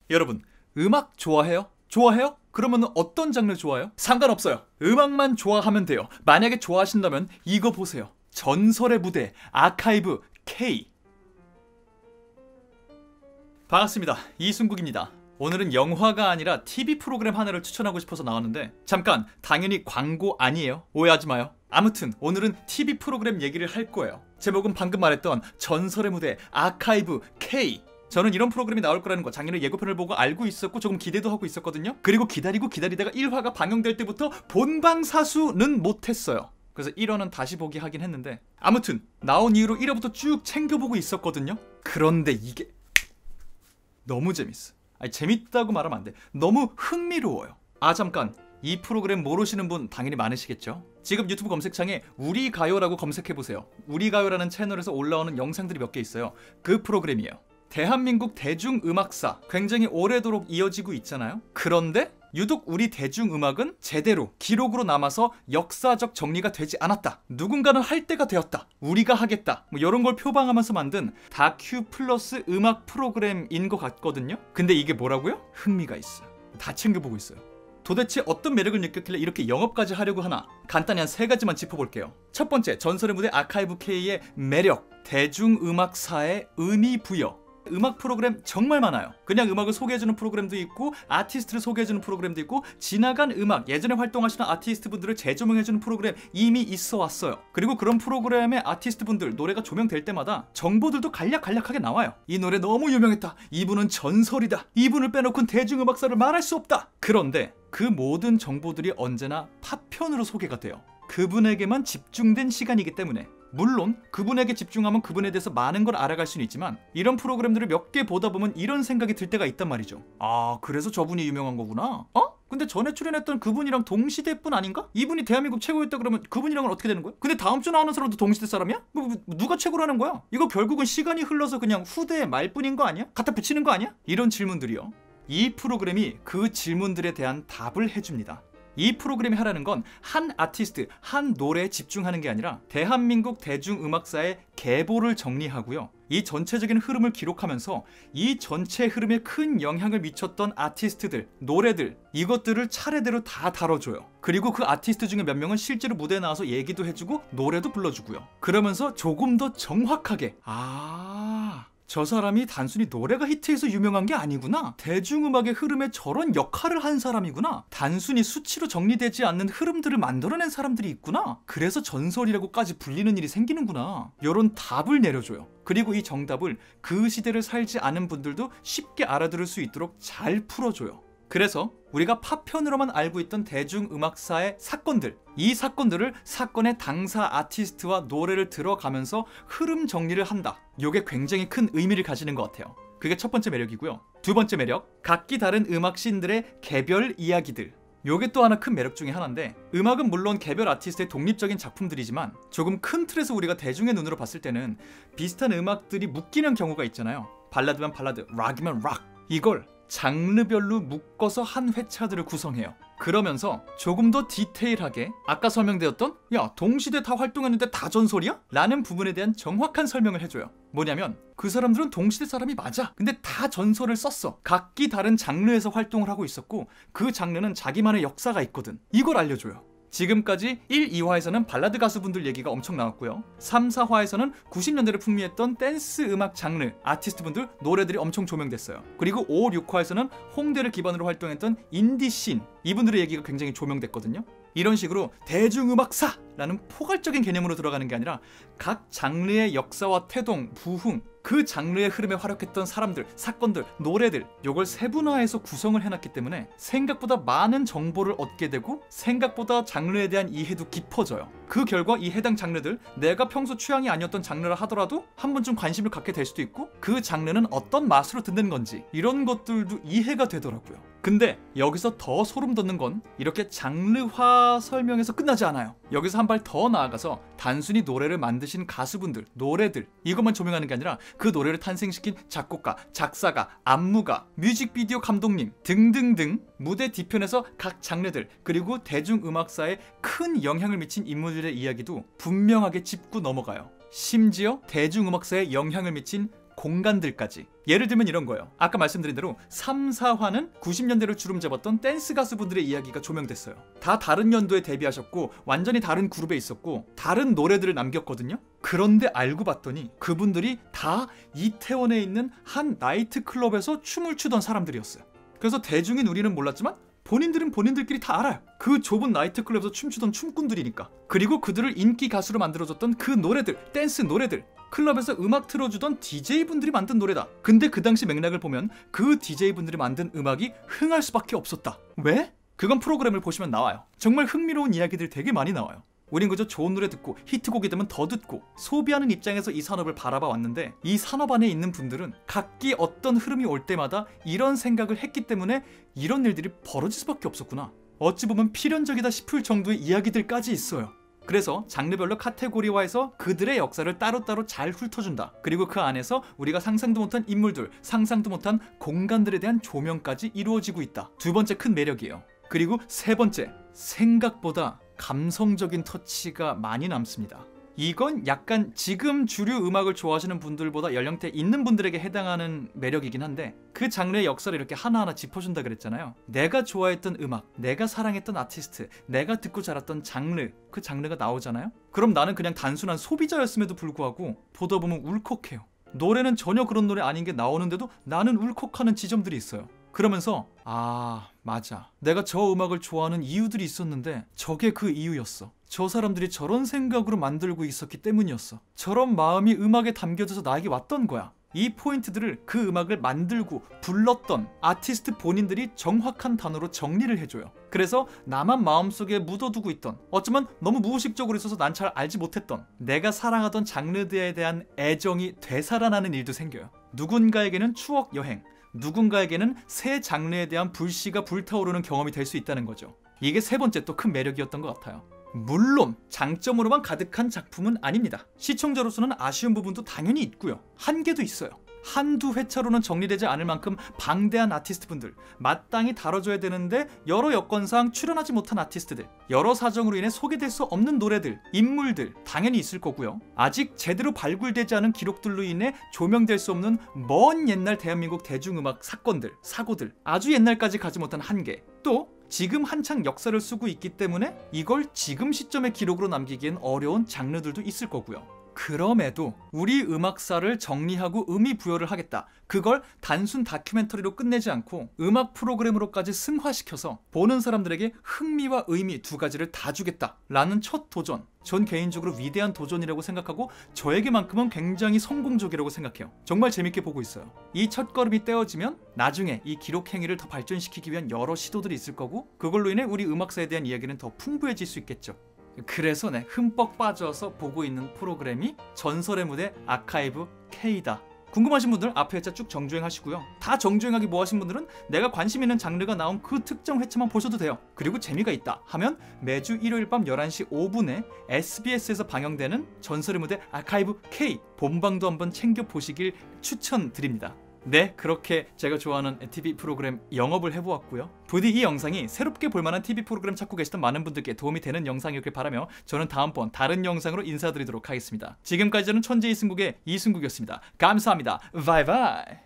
여러분, 음악 좋아해요? 좋아해요? 그러면 어떤 장르 좋아해요? 상관없어요. 음악만 좋아하면 돼요. 만약에 좋아하신다면 이거 보세요. 전설의 무대 아카이브 K. 반갑습니다. 이순국입니다. 오늘은 영화가 아니라 TV 프로그램 하나를 추천하고 싶어서 나왔는데 잠깐, 당연히 광고 아니에요. 오해하지 마요. 아무튼 오늘은 TV 프로그램 얘기를 할 거예요. 제목은 방금 말했던 전설의 무대 아카이브 K. 저는 이런 프로그램이 나올 거라는 거 작년에 예고편을 보고 알고 있었고 조금 기대도 하고 있었거든요. 그리고 기다리다가 1화가 방영될 때부터 본방사수는 못했어요. 그래서 1화는 다시 보기 하긴 했는데 아무튼 나온 이후로 1화부터 쭉 챙겨보고 있었거든요. 그런데 이게 너무 재밌어. 아니, 재밌다고 말하면 안 돼. 너무 흥미로워요. 아, 잠깐, 이 프로그램 모르시는 분 당연히 많으시겠죠? 지금 유튜브 검색창에 우리가요라고 검색해보세요. 우리가요라는 채널에서 올라오는 영상들이 몇 개 있어요. 그 프로그램이에요. 대한민국 대중음악사 굉장히 오래도록 이어지고 있잖아요. 그런데 유독 우리 대중음악은 제대로 기록으로 남아서 역사적 정리가 되지 않았다. 누군가는 할 때가 되었다. 우리가 하겠다. 뭐 이런 걸 표방하면서 만든 다큐 플러스 음악 프로그램인 것 같거든요. 근데 이게 뭐라고요? 흥미가 있어요. 다 챙겨보고 있어요. 도대체 어떤 매력을 느꼈길래 이렇게 영업까지 하려고 하나? 간단히 한 3가지만 짚어볼게요. 첫 번째, 전설의 무대 아카이브 K의 매력. 대중음악사의 의미 부여. 음악 프로그램 정말 많아요. 그냥 음악을 소개해주는 프로그램도 있고 아티스트를 소개해주는 프로그램도 있고 지나간 음악, 예전에 활동하시는 아티스트 분들을 재조명해주는 프로그램 이미 있어 왔어요. 그리고 그런 프로그램의 아티스트 분들 노래가 조명될 때마다 정보들도 간략간략하게 나와요. 이 노래 너무 유명했다. 이분은 전설이다. 이분을 빼놓고는 대중음악사를 말할 수 없다. 그런데 그 모든 정보들이 언제나 파편으로 소개가 돼요. 그분에게만 집중된 시간이기 때문에. 물론 그분에게 집중하면 그분에 대해서 많은 걸 알아갈 수는 있지만 이런 프로그램들을 몇 개 보다 보면 이런 생각이 들 때가 있단 말이죠. 아, 그래서 저분이 유명한 거구나? 근데 전에 출연했던 그분이랑 동시대뿐 아닌가? 이분이 대한민국 최고였다 그러면 그분이랑은 어떻게 되는 거야? 근데 다음 주 나오는 사람도 동시대 사람이야? 누가 최고라는 거야? 이거 결국은 시간이 흘러서 그냥 후대의 말뿐인 거 아니야? 갖다 붙이는 거 아니야? 이런 질문들이요. 이 프로그램이 그 질문들에 대한 답을 해줍니다. 이 프로그램이 하라는 건 한 아티스트, 한 노래에 집중하는 게 아니라 대한민국 대중음악사의 계보를 정리하고요. 이 전체적인 흐름을 기록하면서 이 전체 흐름에 큰 영향을 미쳤던 아티스트들, 노래들, 이것들을 차례대로 다 다뤄줘요. 그리고 그 아티스트 중에 몇 명은 실제로 무대에 나와서 얘기도 해주고 노래도 불러주고요. 그러면서 조금 더 정확하게 저 사람이 단순히 노래가 히트해서 유명한 게 아니구나. 대중음악의 흐름에 저런 역할을 한 사람이구나. 단순히 수치로 정리되지 않는 흐름들을 만들어낸 사람들이 있구나. 그래서 전설이라고까지 불리는 일이 생기는구나. 이런 답을 내려줘요. 그리고 이 정답을 그 시대를 살지 않은 분들도 쉽게 알아들을 수 있도록 잘 풀어줘요. 그래서 우리가 파편으로만 알고 있던 대중음악사의 사건들, 이 사건들을 사건의 당사 아티스트와 노래를 들어가면서 흐름 정리를 한다. 이게 굉장히 큰 의미를 가지는 것 같아요. 그게 첫 번째 매력이고요. 두 번째 매력, 각기 다른 음악 씬들의 개별 이야기들. 요게 또 하나 큰 매력 중에 하나인데, 음악은 물론 개별 아티스트의 독립적인 작품들이지만 조금 큰 틀에서 우리가 대중의 눈으로 봤을 때는 비슷한 음악들이 묶이는 경우가 있잖아요. 발라드면 발라드, 락이면 락. 이걸 장르별로 묶어서 한 회차들을 구성해요. 그러면서 조금 더 디테일하게 아까 설명드렸던 야, 동시대 다 활동했는데 다 전설이야? 라는 부분에 대한 정확한 설명을 해줘요. 뭐냐면 그 사람들은 동시대 사람이 맞아. 근데 다 전설을 썼어. 각기 다른 장르에서 활동을 하고 있었고 그 장르는 자기만의 역사가 있거든. 이걸 알려줘요. 지금까지 1, 2화에서는 발라드 가수분들 얘기가 엄청 나왔고요. 3, 4화에서는 90년대를 풍미했던 댄스 음악 장르 아티스트분들 노래들이 엄청 조명됐어요. 그리고 5, 6화에서는 홍대를 기반으로 활동했던 인디씬, 이분들의 얘기가 굉장히 조명됐거든요. 이런 식으로 대중음악사라는 포괄적인 개념으로 들어가는 게 아니라 각 장르의 역사와 태동, 부흥, 그 장르의 흐름에 활약했던 사람들, 사건들, 노래들, 요걸 세분화해서 구성을 해놨기 때문에 생각보다 많은 정보를 얻게 되고 생각보다 장르에 대한 이해도 깊어져요. 그 결과 이 해당 장르들, 내가 평소 취향이 아니었던 장르라 하더라도 한 번쯤 관심을 갖게 될 수도 있고 그 장르는 어떤 맛으로 듣는 건지 이런 것들도 이해가 되더라고요. 근데 여기서 더 소름 돋는 건 이렇게 장르화 설명에서 끝나지 않아요. 여기서 한 발 더 나아가서 단순히 노래를 만드신 가수분들, 노래들 이것만 조명하는 게 아니라 그 노래를 탄생시킨 작곡가, 작사가, 안무가, 뮤직비디오 감독님 등등등 무대 뒤편에서 각 장르들 그리고 대중음악사에 큰 영향을 미친 인물들의 이야기도 분명하게 짚고 넘어가요. 심지어 대중음악사에 영향을 미친 공간들까지. 예를 들면 이런 거예요. 아까 말씀드린 대로 3, 4화는 90년대를 주름 잡았던 댄스 가수분들의 이야기가 조명됐어요. 다 다른 연도에 데뷔하셨고 완전히 다른 그룹에 있었고 다른 노래들을 남겼거든요. 그런데 알고 봤더니 그분들이 다 이태원에 있는 한 나이트클럽에서 춤을 추던 사람들이었어요. 그래서 대중인 우리는 몰랐지만 본인들은 본인들끼리 다 알아요. 그 좁은 나이트클럽에서 춤추던 춤꾼들이니까. 그리고 그들을 인기 가수로 만들어줬던 그 노래들, 댄스 노래들, 클럽에서 음악 틀어주던 DJ분들이 만든 노래다. 근데 그 당시 맥락을 보면 그 DJ분들이 만든 음악이 흥할 수밖에 없었다. 왜? 그건 프로그램을 보시면 나와요. 정말 흥미로운 이야기들 되게 많이 나와요. 우린 그저 좋은 노래 듣고 히트곡이 되면 더 듣고 소비하는 입장에서 이 산업을 바라봐 왔는데 이 산업 안에 있는 분들은 각기 어떤 흐름이 올 때마다 이런 생각을 했기 때문에 이런 일들이 벌어질 수밖에 없었구나. 어찌 보면 필연적이다 싶을 정도의 이야기들까지 있어요. 그래서 장르별로 카테고리화해서 그들의 역사를 따로따로 잘 훑어준다. 그리고 그 안에서 우리가 상상도 못한 인물들, 상상도 못한 공간들에 대한 조명까지 이루어지고 있다. 두 번째 큰 매력이에요. 그리고 세 번째, 생각보다 감성적인 터치가 많이 남습니다. 이건 약간 지금 주류 음악을 좋아하시는 분들보다 연령대 있는 분들에게 해당하는 매력이긴 한데 그 장르의 역사를 이렇게 하나하나 짚어준다 그랬잖아요. 내가 좋아했던 음악, 내가 사랑했던 아티스트, 내가 듣고 자랐던 장르, 그 장르가 나오잖아요. 그럼 나는 그냥 단순한 소비자였음에도 불구하고 보다 보면 울컥해요. 노래는 전혀 그런 노래 아닌 게 나오는데도 나는 울컥하는 지점들이 있어요. 그러면서 아 맞아, 내가 저 음악을 좋아하는 이유들이 있었는데 저게 그 이유였어. 저 사람들이 저런 생각으로 만들고 있었기 때문이었어. 저런 마음이 음악에 담겨져서 나에게 왔던 거야. 이 포인트들을 그 음악을 만들고 불렀던 아티스트 본인들이 정확한 단어로 정리를 해줘요. 그래서 나만 마음속에 묻어두고 있던, 어쩌면 너무 무의식적으로 있어서 난 잘 알지 못했던 내가 사랑하던 장르들에 대한 애정이 되살아나는 일도 생겨요. 누군가에게는 추억 여행, 누군가에게는 새 장르에 대한 불씨가 불타오르는 경험이 될 수 있다는 거죠. 이게 세 번째 또 큰 매력이었던 것 같아요. 물론 장점으로만 가득한 작품은 아닙니다. 시청자로서는 아쉬운 부분도 당연히 있고요. 한계도 있어요. 한두 회차로는 정리되지 않을 만큼 방대한 아티스트분들, 마땅히 다뤄줘야 되는데 여러 여건상 출연하지 못한 아티스트들, 여러 사정으로 인해 소개될 수 없는 노래들, 인물들 당연히 있을 거고요. 아직 제대로 발굴되지 않은 기록들로 인해 조명될 수 없는 먼 옛날 대한민국 대중음악 사건들, 사고들, 아주 옛날까지 가지 못한 한계, 또 지금 한창 역사를 쓰고 있기 때문에 이걸 지금 시점의 기록으로 남기기엔 어려운 장르들도 있을 거고요. 그럼에도 우리 음악사를 정리하고 의미 부여를 하겠다. 그걸 단순 다큐멘터리로 끝내지 않고 음악 프로그램으로까지 승화시켜서 보는 사람들에게 흥미와 의미 두 가지를 다 주겠다 라는 첫 도전, 전 개인적으로 위대한 도전이라고 생각하고 저에게만큼은 굉장히 성공적이라고 생각해요. 정말 재밌게 보고 있어요. 이 첫걸음이 떼어지면 나중에 이 기록 행위를 더 발전시키기 위한 여러 시도들이 있을 거고 그걸로 인해 우리 음악사에 대한 이야기는 더 풍부해질 수 있겠죠. 그래서 흠뻑 빠져서 보고 있는 프로그램이 전설의 무대 아카이브 K다. 궁금하신 분들 앞에 회차 쭉 정주행하시고요. 다 정주행하기 뭐하신 분들은 내가 관심 있는 장르가 나온 그 특정 회차만 보셔도 돼요. 그리고 재미가 있다 하면 매주 일요일 밤 11시 5분에 SBS에서 방영되는 전설의 무대 아카이브 K 본방도 한번 챙겨보시길 추천드립니다. 네, 그렇게 제가 좋아하는 TV 프로그램 영업을 해보았고요. 부디 이 영상이 새롭게 볼만한 TV 프로그램 찾고 계시던 많은 분들께 도움이 되는 영상이었길 바라며 저는 다음번 다른 영상으로 인사드리도록 하겠습니다. 지금까지 저는 천재 이승국의 이승국이었습니다. 감사합니다. 바이바이.